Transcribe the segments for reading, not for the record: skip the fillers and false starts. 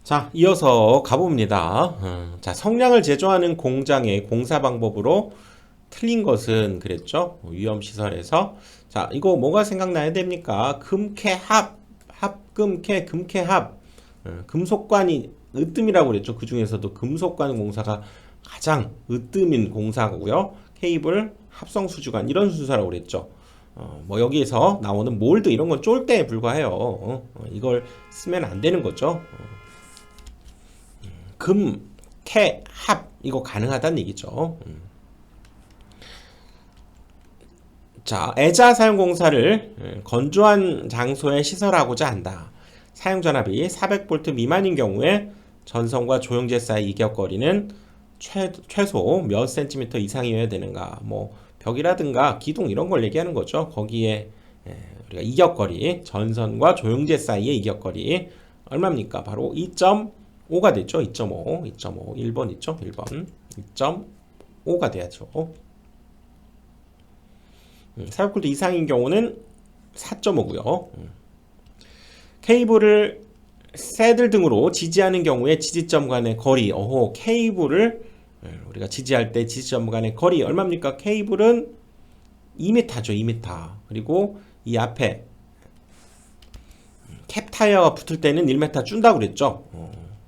자, 이어서 가봅니다. 자, 성냥을 제조하는 공장의 공사 방법으로 틀린 것은 그랬죠? 위험시설에서. 자, 이거 뭐가 생각나야 됩니까? 금캐합, 합금캐, 금캐합. 금속관이 으뜸이라고 그랬죠. 그 중에서도 금속관 공사가 가장 으뜸인 공사고요. 케이블, 합성수주관 이런 순서라고 그랬죠. 뭐 여기에서 나오는 몰드 이런 건 쫄대에 불과해요. 이걸 쓰면 안 되는 거죠. 금, 캐, 합 이거 가능하다는 얘기죠. 자, 애자 사용 공사를 건조한 장소에 시설하고자 한다. 사용 전압이 400V 미만인 경우에 전선과 조영제 사이 이격거리는 최소 몇 센티미터 이상이어야 되는가? 뭐 벽이라든가 기둥 이런 걸 얘기하는 거죠. 거기에 우리가 이격거리, 전선과 조영제 사이의 이격거리 얼마입니까? 바로 2.5가 됐죠. 2.5, 2.5, 1번 있죠. 1번 2.5가 돼야죠. 400V 이상인 경우는 4.5고요. 케이블을 새들 등으로 지지하는 경우에 지지점 간의 거리, 케이블을 우리가 지지할 때 지지점 간의 거리 얼마입니까? 케이블은 2m죠, 2m. 그리고 이 앞에 캡 타이어가 붙을 때는 1m 준다고 그랬죠.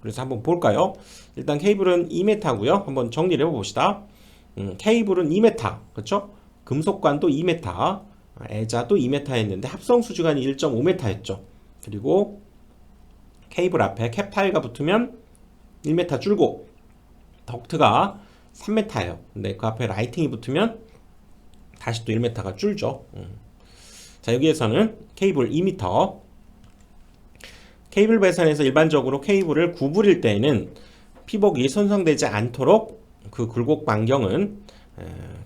그래서 한번 볼까요? 일단 케이블은 2m고요. 한번 정리를 해봅시다. 케이블은 2m, 그렇죠? 금속관도 2m, 애자도 2m 했는데 합성 수주관이 1.5m였죠. 그리고 케이블 앞에 캡 타이어가 붙으면 1m 줄고 덕트가 3m예요. 근데 그 앞에 라이팅이 붙으면 다시 또 1m가 줄죠. 자, 여기에서는 케이블 2m. 케이블 배선에서 일반적으로 케이블을 구부릴 때에는 피복이 손상되지 않도록 그 굴곡 반경은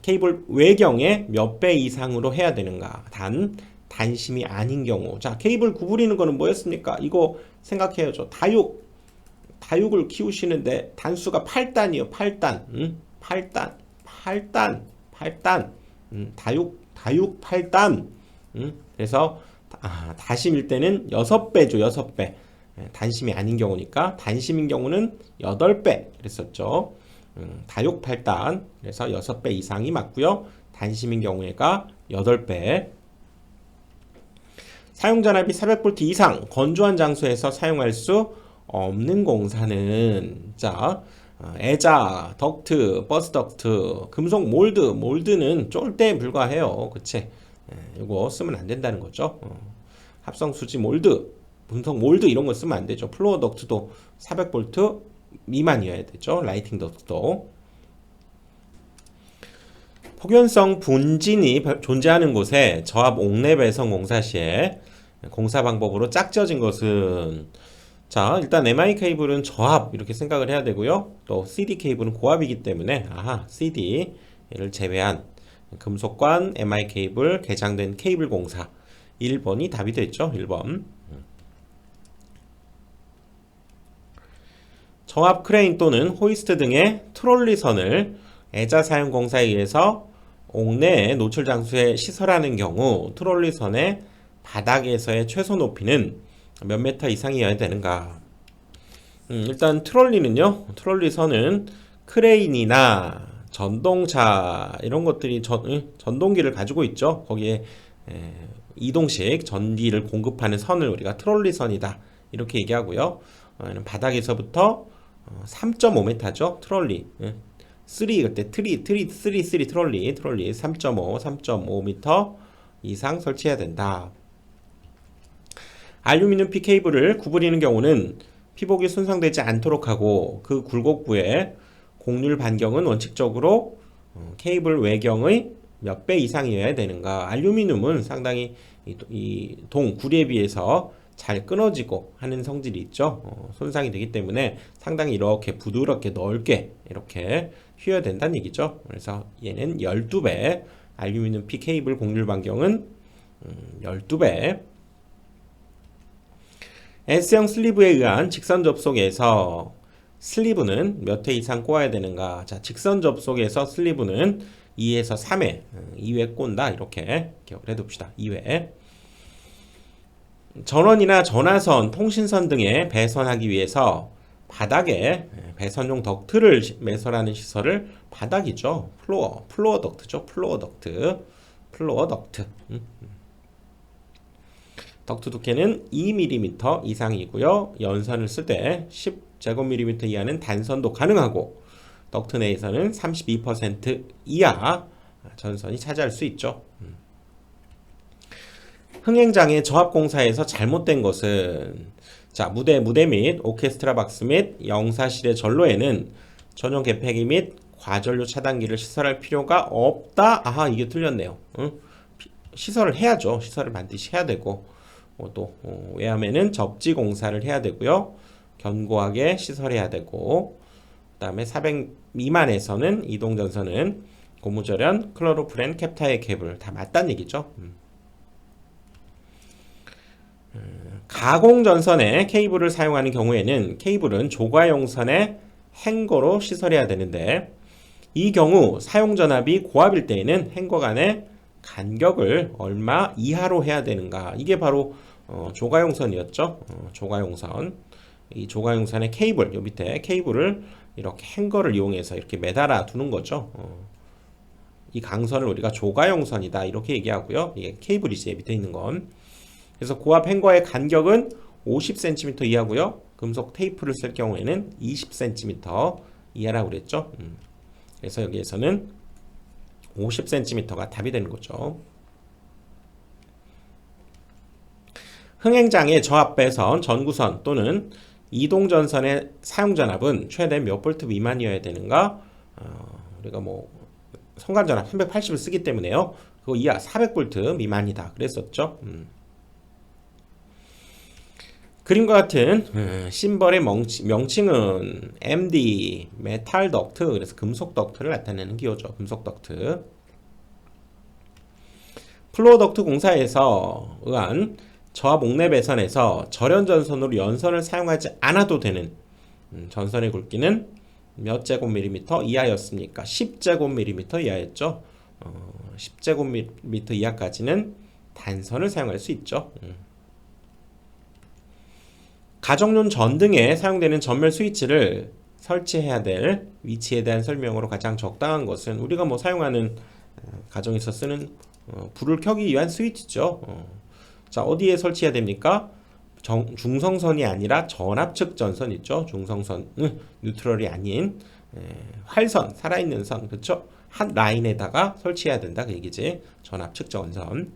케이블 외경의 몇 배 이상으로 해야 되는가? 단심이 아닌 경우. 자, 케이블 구부리는 거는 뭐였습니까? 이거 생각해야죠. 다육을 키우시는데 단수가 8단이요. 8단. 8단. 다육 8단. 그래서 다심일 때는 6배죠. 6배. 단심이 아닌 경우니까 단심인 경우는 8배 그랬었죠. 다육 8단. 그래서 6배 이상이 맞고요. 단심인 경우에가 8배. 사용 전압이 400V 이상 건조한 장소에서 사용할 수 없는 공사는 자, 애자, 덕트, 버스 덕트, 금속 몰드는 쫄대에 불과해요. 그치? 이거 쓰면 안 된다는 거죠. 합성 수지 몰드, 금속 몰드 이런 거 쓰면 안 되죠. 플로어 덕트도 400V 미만이어야 되죠. 라이팅 덕트도. 폭연성 분진이 존재하는 곳에 저압 옥내 배선 공사 시에 공사 방법으로 짝지어진 것은 자, 일단 MI 케이블은 저압 이렇게 생각을 해야 되고요. 또 CD 케이블은 고압이기 때문에 CD를 제외한 금속관 MI 케이블 개장된 케이블 공사 1번이 답이 됐죠. 1번. 저압 크레인 또는 호이스트 등의 트롤리선을 애자 사용 공사에 의해서 옥내의 노출 장소에 시설하는 경우 트롤리선의 바닥에서의 최소 높이는 몇 미터 이상이어야 되는가? 일단 트롤리선은 크레인이나 전동차 이런 것들이 전동기를 가지고 있죠. 거기에 이동식 전기를 공급하는 선을 우리가 트롤리선이다 이렇게 얘기하고요. 바닥에서부터 3.5m죠. 트롤리. 3 그때 트리 트롤리 3.5m 이상 설치해야 된다. 알루미늄 피 케이블을 구부리는 경우는 피복이 손상되지 않도록 하고 그 굴곡부의 곡률 반경은 원칙적으로 케이블 외경의 몇 배 이상이어야 되는가. 알루미늄은 상당히 이 구리에 비해서 잘 끊어지고 하는 성질이 있죠. 손상이 되기 때문에 상당히 이렇게 부드럽게 넓게 이렇게 휘어야 된다는 얘기죠. 그래서 얘는 12배, 알루미늄 피 케이블 곡률 반경은 12배. S형 슬리브에 의한 직선 접속에서 슬리브는 몇 회 이상 꽂아야 되는가? 자, 직선 접속에서 슬리브는 2에서 3회, 2회 꽂는다. 이렇게 기억을 해둡시다. 2회. 전원이나 전화선, 통신선 등에 배선하기 위해서 바닥에 배선용 덕트를 매설하는 시설을 바닥이죠. 플로어 덕트죠. 플로어 덕트. 덕트 두께는 2mm 이상이고요. 연선을 쓸 때 10제곱밀리미터 이하는 단선도 가능하고 덕트 내에서는 32% 이하 전선이 차지할 수 있죠. 흥행장의 저압공사에서 잘못된 것은 자, 무대 및 오케스트라 박스 및 영사실의 전로에는 전용 개폐기 및 과전류 차단기를 시설할 필요가 없다. 아하, 이게 틀렸네요. 시설을 해야죠. 시설을 반드시 해야 되고 외함에는 접지 공사를 해야 되고요. 견고하게 시설해야 되고 그 다음에 400 미만에서는 이동전선은 고무절연, 클로로프렌, 캡타의 케이블 다 맞다는 얘기죠. 가공전선에 케이블을 사용하는 경우에는 케이블은 조과용선의 행거로 시설해야 되는데 이 경우 사용전압이 고압일 때에는 행거 간의 간격을 얼마 이하로 해야 되는가, 이게 바로 조과용선이었죠. 조과용선, 이 조과용선의 케이블, 요 밑에 케이블을 이렇게 행거를 이용해서 이렇게 매달아 두는 거죠. 이 강선을 우리가 조과용선이다 이렇게 얘기하고요. 이게 케이블이지, 밑에 있는 건. 그래서 고압 행거의 간격은 50cm 이하고요. 금속 테이프를 쓸 경우에는 20cm 이하라고 그랬죠. 그래서 여기에서는 50cm가 답이 되는 거죠. 흥행장의 저압 배선, 전구선 또는 이동전선의 사용전압은 최대 몇 볼트 미만이어야 되는가? 우리가 뭐 성감전압 380을 쓰기 때문에요. 그거 이하 400볼트 미만이다 그랬었죠. 그림과 같은 심벌의 명칭은 MD, 메탈 덕트, 그래서 금속 덕트를 나타내는 기호죠. 금속 덕트. 플로어 덕트 공사에서 의한 저압 옥내 배선에서 절연 전선으로 연선을 사용하지 않아도 되는 전선의 굵기는 몇 제곱밀리미터 이하였습니까? 10제곱밀리미터 이하였죠. 10제곱밀리미터 이하까지는 단선을 사용할 수 있죠. 가정용 전등에 사용되는 전멸 스위치를 설치해야 될 위치에 대한 설명으로 가장 적당한 것은 우리가 뭐 사용하는 가정에서 쓰는 불을 켜기 위한 스위치죠. 자, 어디에 설치해야 됩니까? 중성선이 아니라 전압측 전선 있죠. 중성선, 뉴트럴이 아닌 활선, 살아있는 선, 그렇죠? 한 라인에다가 설치해야 된다 그 얘기지. 전압측 전선.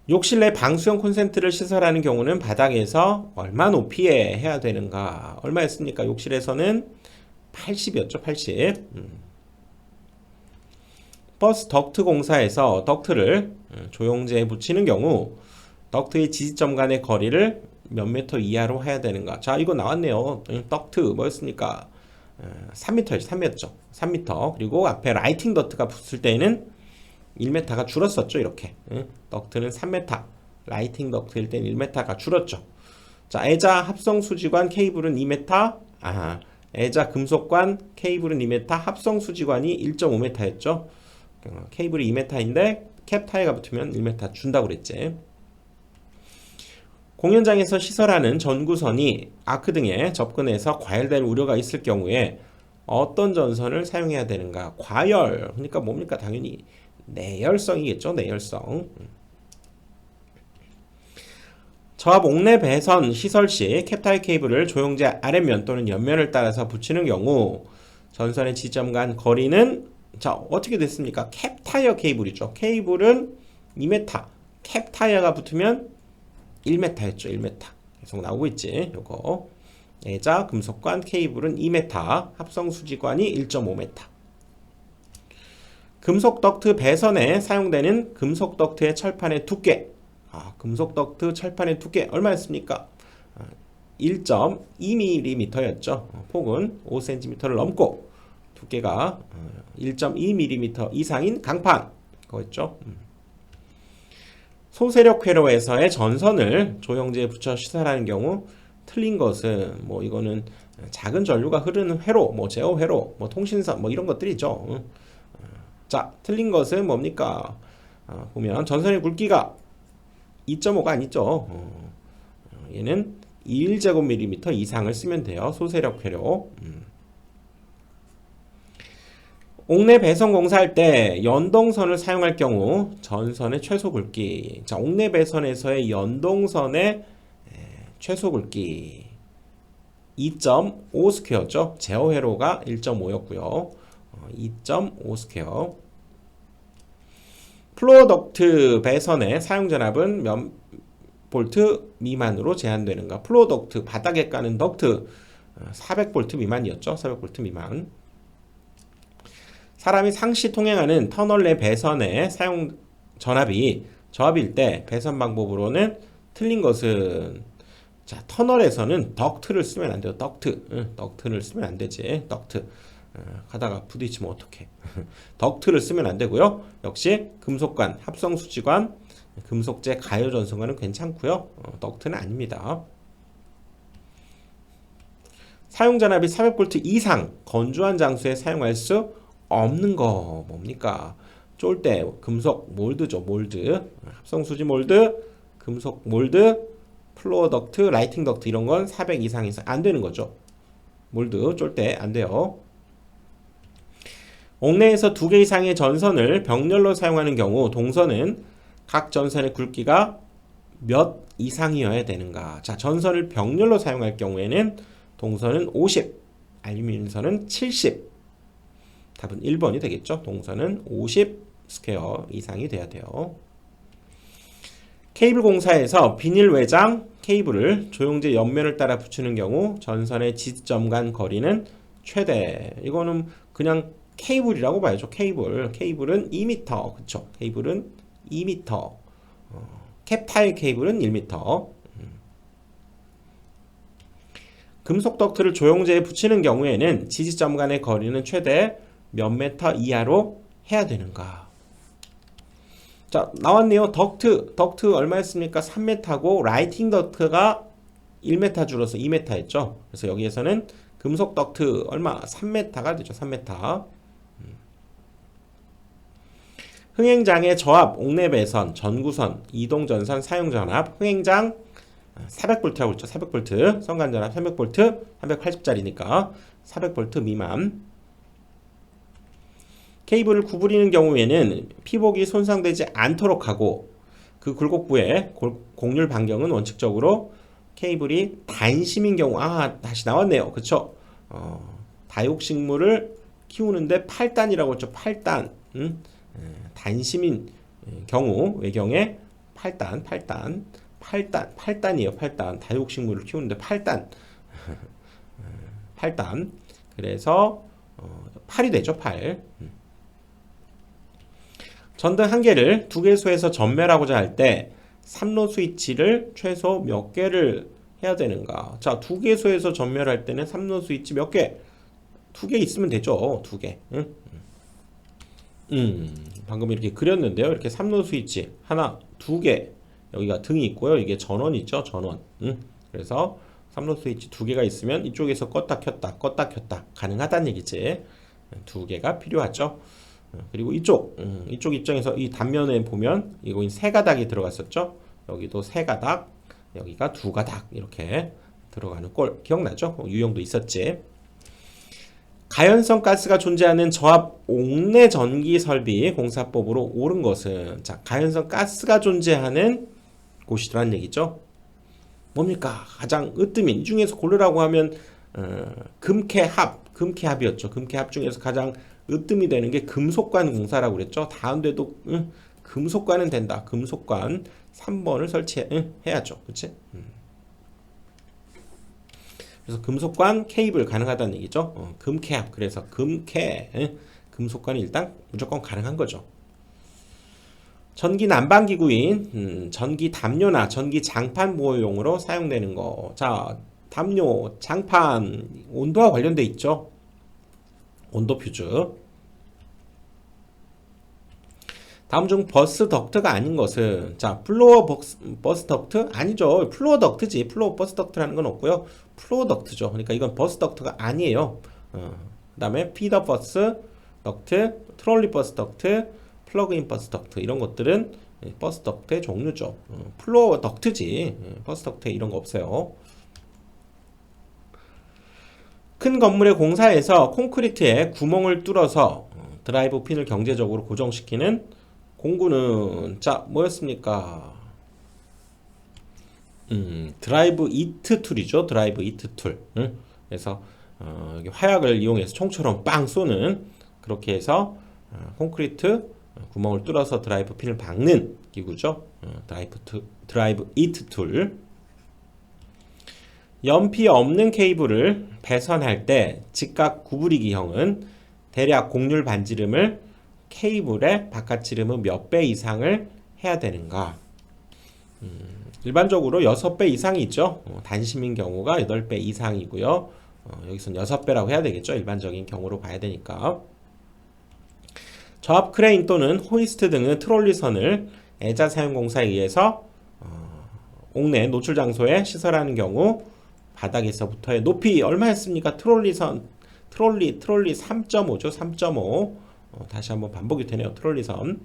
욕실 내 방수형 콘센트를 시설하는 경우는 바닥에서 얼마 높이에 해야 되는가? 얼마였습니까? 욕실에서는 80이었죠. 80. 버스 덕트 공사에서 덕트를 조영제에 붙이는 경우 덕트의 지지점 간의 거리를 몇 미터 이하로 해야 되는가? 자, 이거 나왔네요. 덕트 뭐였습니까? 3m였죠. 3m. 3m. 그리고 앞에 라이팅 덕트가 붙을 때에는 1m가 줄었었죠. 이렇게 덕트는 3m, 라이팅 덕트일 땐 1m가 줄었죠. 자, 애자 합성 수지관 케이블은 2m, 애자 금속관 케이블은 2m, 합성 수지관이 1.5m였죠. 케이블이 2m인데 캡 타이어가 붙으면 1m 준다고 그랬지. 공연장에서 시설하는 전구선이 아크 등에 접근해서 과열될 우려가 있을 경우에 어떤 전선을 사용해야 되는가? 과열, 그러니까 뭡니까? 당연히 내열성이겠죠. 내열성. 저압 옥내 배선 시설 시 캡타이 케이블을 조영제 아랫면 또는 옆면을 따라서 붙이는 경우 전선의 지점 간 거리는 자, 어떻게 됐습니까? 캡타이어 케이블이죠. 케이블은 2m, 캡타이어가 붙으면 1m였죠. 1m. 계속 나오고 있지. 요거. 애자 금속관 케이블은 2m, 합성 수지관이 1.5m. 금속 덕트 배선에 사용되는 금속 덕트의 철판의 두께. 금속 덕트 철판의 두께 얼마였습니까? 1.2mm였죠. 폭은 5cm를 넘고 두께가 1.2mm 이상인 강판. 그거였죠. 소세력 회로에서의 전선을 조영제에 붙여 시설하는 경우 틀린 것은 뭐 이거는 작은 전류가 흐르는 회로, 뭐 제어 회로, 뭐 통신선, 뭐 이런 것들이죠. 자, 틀린 것은 뭡니까? 보면 전선의 굵기가 2.5가 아니죠. 얘는 1제곱밀리미터 이상을 쓰면 돼요. 소세력 회로. 옥내 배선 공사할 때 연동선을 사용할 경우 전선의 최소 굵기. 자, 옥내 배선에서의 연동선의 최소 굵기 2.5 스퀘어죠. 제어 회로가 1.5였고요. 2.5 스퀘어. 플로어 덕트 배선의 사용 전압은 몇 볼트 미만으로 제한되는가? 플로어 덕트 바닥에 까는 덕트 400볼트 미만이었죠. 400볼트 미만. 사람이 상시 통행하는 터널 내 배선의 사용 전압이 저압일 때 배선 방법으로는 틀린 것은, 자, 터널에서는 덕트를 쓰면 안 돼요. 덕트를 쓰면 안 되지. 덕트 가다가 부딪히면 어떡해. 덕트를 쓰면 안 되고요. 역시 금속관, 합성수지관, 금속재 가요전선관은 괜찮고요. 덕트는 아닙니다. 사용 전압이 400V 이상 건조한 장소에 사용할 수 없는 거 뭡니까? 쫄대 금속 몰드죠. 몰드, 합성수지 몰드, 금속 몰드, 플로어 덕트, 라이팅 덕트 이런 건 400 이상 안 되는 거죠. 몰드 쫄대 안 돼요. 옥내에서 2개 이상의 전선을 병렬로 사용하는 경우 동선은 각 전선의 굵기가 몇 이상이어야 되는가? 자, 전선을 병렬로 사용할 경우에는 동선은 50, 알루미늄선은 70. 답은 1번이 되겠죠. 동선은 50 스퀘어 이상이 돼야 돼요. 케이블 공사에서 비닐 외장 케이블을 조용제 옆면을 따라 붙이는 경우 전선의 지점점 간 거리는 최대. 이거는 그냥 케이블이라고 봐야죠. 케이블은 2m. 그쵸? 케이블은 2m. 캡타일 케이블은 1m. 금속 덕트를 조용제에 붙이는 경우에는 지지점 간의 거리는 최대 몇 미터 이하로 해야 되는가? 자, 나왔네요. 덕트 얼마였습니까? 3m고 라이팅 덕트가 1m 줄어서 2m 했죠. 그래서 여기에서는 금속 덕트 얼마? 3m가 되죠. 3m. 흥행장의 저압, 옥내 배선, 전구선, 이동전선 사용 전압, 흥행장 400V라고 했죠. 400V. 선간 전압 300V, 380짜리니까 400V 미만. 케이블을 구부리는 경우에는 피복이 손상되지 않도록 하고 그 굴곡부의 곡률 반경은 원칙적으로 케이블이 단심인 경우, 다시 나왔네요. 그쵸? 다육식물을 키우는데 8단이라고 했죠. 8단. 단심인 경우 외경에 8단이에요. 8단. 다육식물을 키우는데 8단. 8단. 그래서 8이 되죠. 8. 전등 한 개를 2개소에서 전멸하고자 할 때 3로 스위치를 최소 몇 개를 해야 되는가? 자, 2개소에서 전멸할 때는 3로 스위치 몇 개? 2개 있으면 되죠. 2개. 방금 이렇게 그렸는데요. 이렇게 3로 스위치 하나, 2개. 여기가 등이 있고요. 이게 전원 있죠. 전원. 그래서 3로 스위치 2개가 있으면 이쪽에서 껐다 켰다 가능하다는 얘기지. 2개가 필요하죠. 그리고 이쪽 입장에서 이 단면에 보면 이거 세 가닥이 들어갔었죠. 여기도 세 가닥, 여기가 2가닥 이렇게 들어가는 꼴 기억나죠? 유형도 있었지. 가연성 가스가 존재하는 저압 옥내 전기 설비 공사법으로 옳은 것은, 자, 가연성 가스가 존재하는 곳이라는 얘기죠. 뭡니까? 가장 으뜸인, 이 중에서 고르라고 하면 금캐합이었죠. 금캐합 중에서 가장 으뜸이 되는 게 금속관 공사라고 그랬죠. 다음데도 금속관은 된다. 금속관 3번을 설치해야죠. 그치? 그래서 금속관 케이블 가능하다는 얘기죠. 금캐합. 그래서 금속관이 일단 무조건 가능한 거죠. 전기 난방기구인 전기 담요나 전기 장판 보호용으로 사용되는 거. 자, 담요, 장판, 온도와 관련돼 있죠. 온도 퓨즈. 다음 중 버스 덕트가 아닌 것은, 자, 플로어 버스 덕트 아니죠. 플로어 덕트지. 플로어 버스 덕트라는 건 없고요. 플로어 덕트죠. 그러니까 이건 버스 덕트가 아니에요. 그다음에 피더 버스 덕트, 트롤리 버스 덕트, 플러그인 버스 덕트 이런 것들은 버스 덕트의 종류죠. 플로어 덕트지. 버스 덕트에 이런 거 없어요. 큰 건물의 공사에서 콘크리트에 구멍을 뚫어서 드라이브 핀을 경제적으로 고정시키는 공구는 자 뭐였습니까? 드라이브 이트 툴이죠. 드라이브 이트 툴. 그래서 여기 화약을 이용해서 총처럼 빵 쏘는 그렇게 해서 콘크리트 구멍을 뚫어서 드라이브 핀을 박는 기구죠. 드라이브 이트 툴. 연피 없는 케이블을 배선할 때 직각 구부리기형은 대략 곡률 반지름을 케이블의 바깥지름은 몇 배 이상을 해야 되는가? 일반적으로 6배 이상이 있죠. 단심인 경우가 8배 이상이고요. 여기서는 6배라고 해야 되겠죠. 일반적인 경우로 봐야 되니까. 저압 크레인 또는 호이스트 등의 트롤리선을 애자 사용공사에 의해서 옥내 노출 장소에 시설하는 경우 바닥에서부터의 높이 얼마였습니까? 트롤리 3.5죠. 3.5. 다시 한번 반복이 되네요. 트롤리선.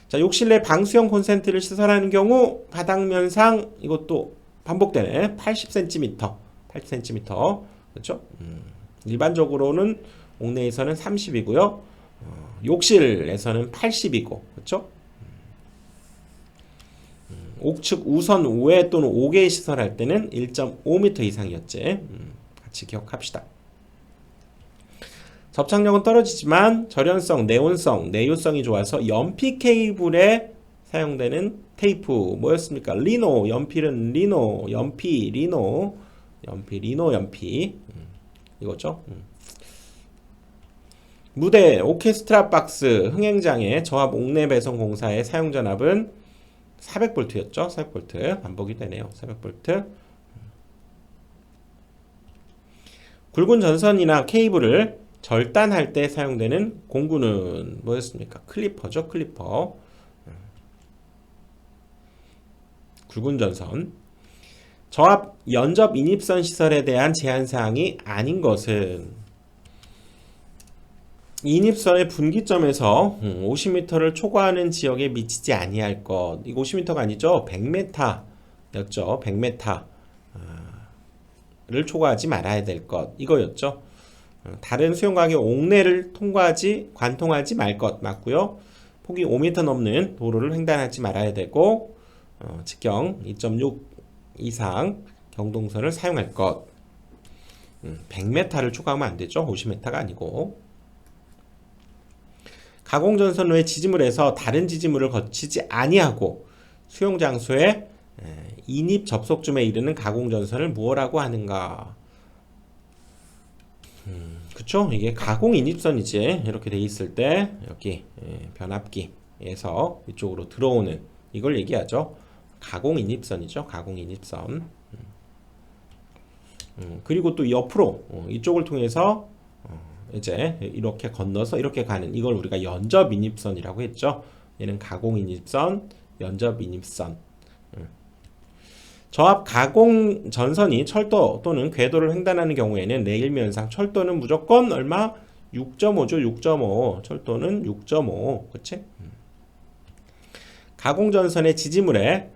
자, 욕실 내 방수형 콘센트를 시설하는 경우 바닥면상 이것도 반복되네. 80cm. 80cm. 그렇죠? 일반적으로는 옥내에서는 30이고요. 욕실에서는 80이고. 그렇죠? 옥측 우선 5회 또는 5개의 시설할 때는 1.5m 이상이었지. 같이 기억합시다. 접착력은 떨어지지만 절연성, 내온성, 내유성이 좋아서 연피 케이블에 사용되는 테이프 뭐였습니까? 리노, 연필은 리노, 연피, 리노, 연피 이거죠. 무대, 오케스트라 박스, 흥행장의 저압 옥내 배선 공사의 사용 전압은 400V였죠. 400V 반복이 되네요. 400V. 굵은 전선이나 케이블을 절단할 때 사용되는 공구는 뭐였습니까? 클리퍼죠. 클리퍼. 굵은 전선. 저압 연접 인입선 시설에 대한 제한사항이 아닌 것은 인입선의 분기점에서 50m를 초과하는 지역에 미치지 아니할 것. 이거 50m가 아니죠. 100m였죠. 100m를 초과하지 말아야 될 것. 이거였죠. 다른 수용강의 옥내를 관통하지 말 것 맞고요. 폭이 5m 넘는 도로를 횡단하지 말아야 되고 직경 2.6 이상 경동선을 사용할 것. 100m를 초과하면 안 되죠. 50m가 아니고. 가공전선 외 지지물에서 다른 지지물을 거치지 아니하고 수용장소에 인입 접속점에 이르는 가공전선을 무엇라고 하는가? 그쵸? 이게 가공인입선이지. 이렇게 돼 있을 때 여기 변압기에서 이쪽으로 들어오는 이걸 얘기하죠. 가공인입선이죠. 가공인입선. 그리고 또 옆으로 이쪽을 통해서 이제 이렇게 건너서 이렇게 가는 이걸 우리가 연접인입선이라고 했죠. 얘는 가공인입선, 연접인입선. 저압 가공 전선이 철도 또는 궤도를 횡단하는 경우에는 레일면상 철도는 무조건 얼마? 6.5죠. 6.5. 철도는 6.5. 그치? 가공 전선의 지지물에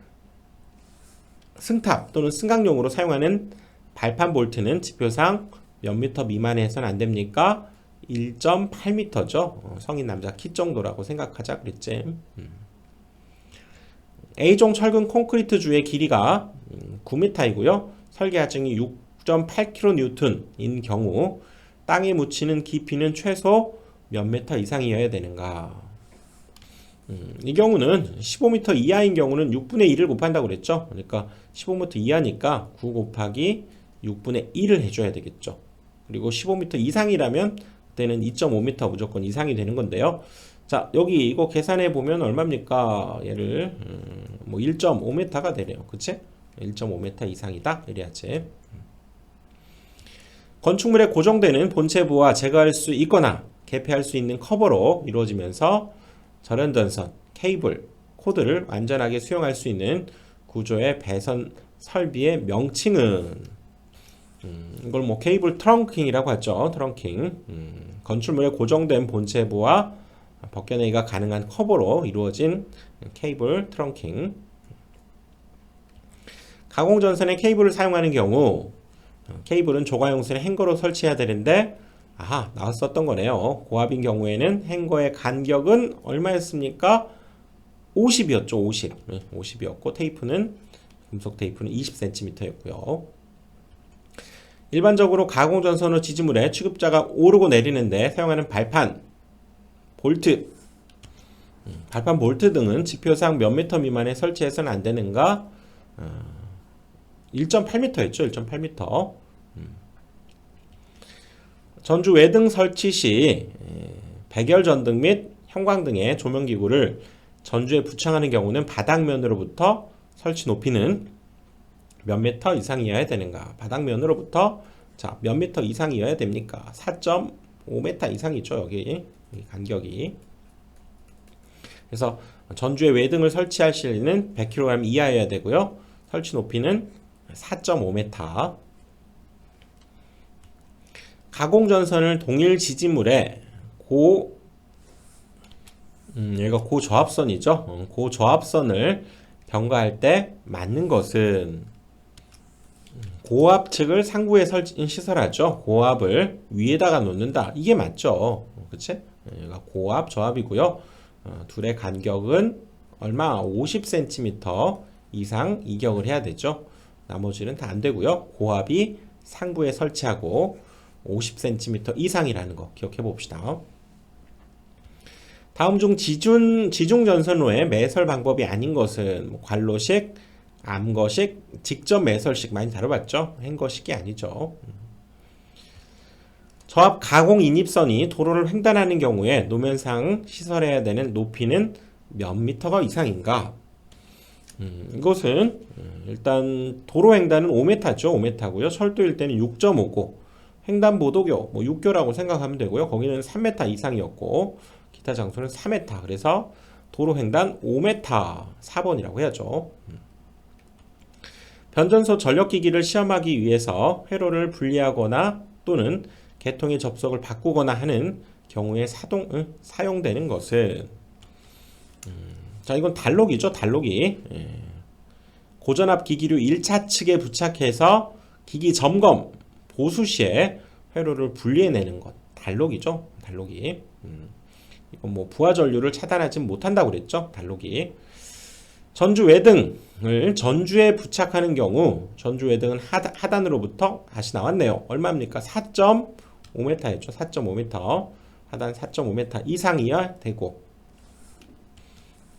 승탑 또는 승강용으로 사용하는 발판 볼트는 지표상 몇 미터 미만에 해서는 안 됩니까? 1.8m죠. 성인 남자 키 정도라고 생각하자 그랬지. A종 철근 콘크리트 주의 길이가 9m이고요. 설계 하중이 6.8kN인 경우 땅에 묻히는 깊이는 최소 몇 미터 이상이어야 되는가? 이 경우는 15m 이하인 경우는 6분의 1을 곱한다고 그랬죠. 그러니까 15m 이하니까 9 곱하기 6분의 1을 해줘야 되겠죠. 그리고 15m 이상이라면 그때는 2.5m 무조건 이상이 되는 건데요. 자, 여기 이거 계산해 보면 얼마입니까? 얘를 뭐 1.5m가 되네요. 그치? 1.5m 이상이다. 이래야지. 건축물에 고정되는 본체부와 제거할 수 있거나 개폐할 수 있는 커버로 이루어지면서 절연전선, 케이블, 코드를 완전하게 수용할 수 있는 구조의 배선 설비의 명칭은 이걸 뭐 케이블 트렁킹이라고 하죠. 트렁킹. 건축물에 고정된 본체부와 벗겨내기가 가능한 커버로 이루어진 케이블 트렁킹. 가공전선의 케이블을 사용하는 경우 케이블은 조가용선에 행거로 설치해야 되는데 아하 나왔었던 거네요. 고압인 경우에는 행거의 간격은 얼마였습니까? 50이었죠. 50. 50이었고 테이프는 금속 테이프는 20cm였고요. 일반적으로 가공전선 후 지지물에 취급자가 오르고 내리는데 사용하는 발판, 볼트, 발판 볼트 등은 지표상 몇 미터 미만에 설치해서는 안 되는가? 1.8m였죠. 1.8m. 전주 외등 설치 시 백열전등 및 형광등의 조명기구를 전주에 부착하는 경우는 바닥면으로부터 설치 높이는 몇 미터 이상이어야 되는가? 바닥면으로부터 자, 몇 미터 이상이어야 됩니까? 4.5m 이상이죠. 여기 간격이. 그래서 전주에 외등을 설치할 시에는 100kg 이하여야 되고요. 설치 높이는 4.5m. 가공전선을 동일 지지물에 얘가 고저압선이죠. 고저압선을 병가할 때 맞는 것은 고압 측을 상부에 시설하죠. 고압을 위에다가 놓는다. 이게 맞죠. 그치? 얘가 고압, 저압이고요. 둘의 간격은 얼마? 50cm 이상 이격을 해야 되죠. 나머지는 다 안 되고요. 고압이 상부에 설치하고 50cm 이상이라는 거 기억해 봅시다. 다음 중 지중전선로의 매설 방법이 아닌 것은 관로식, 암거식, 직접 매설식 많이 다뤄봤죠. 행거식이 아니죠. 저압 가공 인입선이 도로를 횡단하는 경우에 노면상 시설해야 되는 높이는 몇 미터가 이상인가? 이것은 일단 도로 횡단은 5m죠. 5m고요. 철도일 때는 6.5고 횡단보도교 6교라고 생각하면 되고요. 거기는 3m 이상이었고 기타 장소는 4m. 그래서 도로 횡단 5m 4번이라고 해야죠. 변전소 전력기기를 시험하기 위해서 회로를 분리하거나 또는 개통의 접속을 바꾸거나 하는 경우에 사용되는 것은 자 이건 단록이죠. 단록이 고전압 기기류 1차 측에 부착해서 기기 점검 보수 시에 회로를 분리해내는 것 단록이죠. 단록이 이건 뭐 부하 전류를 차단하지 못한다고 그랬죠. 단록이 전주 외등을 전주에 부착하는 경우 전주 외등은 하단으로부터 다시 나왔네요. 얼마입니까? 4.5m였죠. 4.5m 하단 4.5m 이상이어야 되고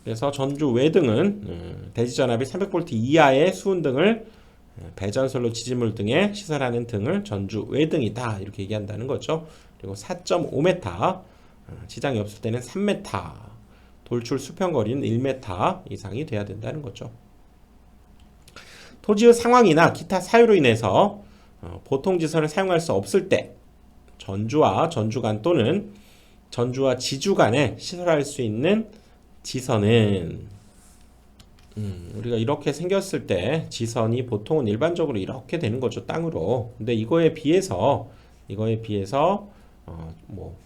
그래서 전주 외등은 대지전압이 300V 이하의 수은등을 배전솔로 지지물 등에 시설하는 등을 전주 외등이다 이렇게 얘기한다는 거죠. 그리고 4.5m 지장이 없을 때는 3m 돌출 수평거리는 1m 이상이 돼야 된다는 거죠. 토지의 상황이나 기타 사유로 인해서 보통지선을 사용할 수 없을 때 전주와 전주 간 또는 전주와 지주 간에 시설할 수 있는 지선은 우리가 이렇게 생겼을 때 지선이 보통은 일반적으로 이렇게 되는 거죠. 땅으로. 근데 이거에 비해서 뭐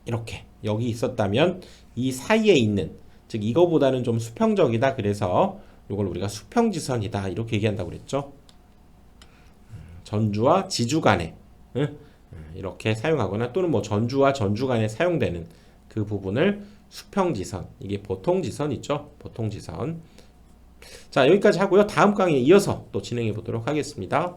이렇게 여기 있었다면 이 사이에 있는 즉 이거보다는 좀 수평적이다. 그래서 이걸 우리가 수평지선이다 이렇게 얘기한다고 그랬죠. 전주와 지주 간에 이렇게 사용하거나 또는 뭐 전주와 전주 간에 사용되는 그 부분을 수평지선 이게 보통지선 있죠. 보통지선. 자 여기까지 하고요. 다음 강의에 이어서 또 진행해 보도록 하겠습니다.